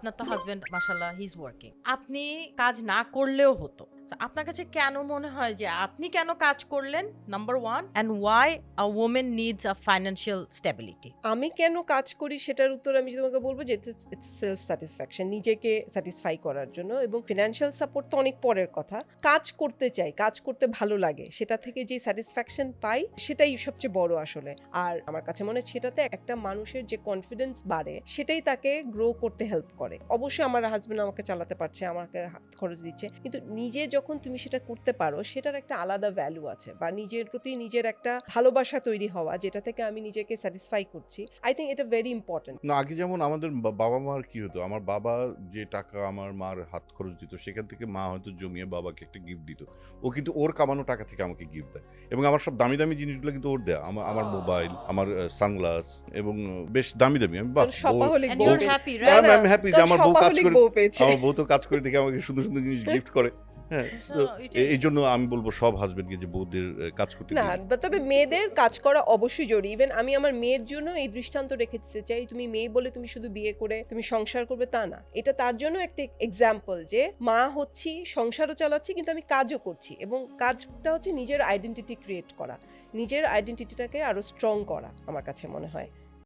আপনার তো হাজবেন্ড মাশাআল্লাহ হি ইজ ওয়ার্কিং, আপনি কাজ না করলেও হতো। So, আপনার কাছে কেন মনে হয় যে আপনি কেন কাজ করলেন, number one, and why a women needs a financial stability? আমি কেন কাজ করি সেটার উত্তর আমি তোমাকে বলবো যে ইটস সেলফ স্যাটিসফ্যাকশন, নিজেকে স্যাটিসফাই করার জন্য। এবং ফিনান্সিয়াল সাপোর্ট তো অনেক পরের কথা। কাজ করতে চাই, কাজ করতে ভালো লাগে, সেটা থেকে যে স্যাটিসফ্যাকশন পাই সেটাই সবচেয়ে বড় আসলে। আর আমার কাছে মনে হয় সেটাতে একটা মানুষের যে কনফিডেন্স বাড়ে সেটাই তাকে গ্রো করতে হেল্প করে। অবশ্যই আমার হাজবেন্ড আমাকে চালাতে পারছে, আমাকে হাত খরচ দিচ্ছে, কিন্তু নিজে যখন তুমি সেটা করতে পারো সেটার একটা আলাদা ভ্যালু আছে, বা নিজের প্রতি নিজের একটা ভালোবাসা তৈরি হওয়া, যেটা থেকে আমি নিজেকে স্যাটিসফাই করছি। আই থিঙ্ক এটা ভেরি ইম্পর্টেন্ট। না, আগে যেমন আমাদের বাবা মার কি হতো, আমার বাবা যে টাকা আমার মার হাত খরচ দিত সেখান থেকে মা হয়তো জমিয়ে বাবাকে একটা গিফট দিত। ও কিন্তু ওর কামানো টাকা থেকে আমাকে গিফট দেয়, এবং আমার সব দামি দামি জিনিসগুলো কিন্তু ওর দেয়া। আমার মোবাইল, আমার সানগ্লাস, এবং বেশ দামি দামি। আমি বাহ, শপাহলিক And বউ you're পেয়েছে। happy, না, right? না, আমি হ্যাপি যে তোর আমার বউ কাজ শপাহলিক করে, বউ পেয়েছে। আমার বউ তো কাজ করে দেখে আমাকে সুন্দর সুন্দর জিনিস গিফট করে। হ্যাঁ, No, এটাই। এই জন্য আমি বলবো সব হাজবেন্ডকে যে বউদের কাজ করতে না, দিন। তবে মেয়েদের কাজ করা অবশ্যই জরুরি। ইভেন আমি আমার মেয়ের জন্য এই দৃষ্টান্ত রেখে দিতে চাই, তুমি মেয়ে বলে তুমি শুধু বিয়ে করে তুমি সংসার করবে তা না। এটা তার জন্য একটা এক্সাম্পল যে মা হচ্ছি, সংসারও চালাচ্ছি, কিন্তু আমি কাজও করছি। এবং কাজটা হচ্ছে নিজের আইডেন্টিটি ক্রিয়েট করা, নিজের আইডেন্টিটিটাকে আরো স্ট্রং করা, আমার কাছে মনে হয়।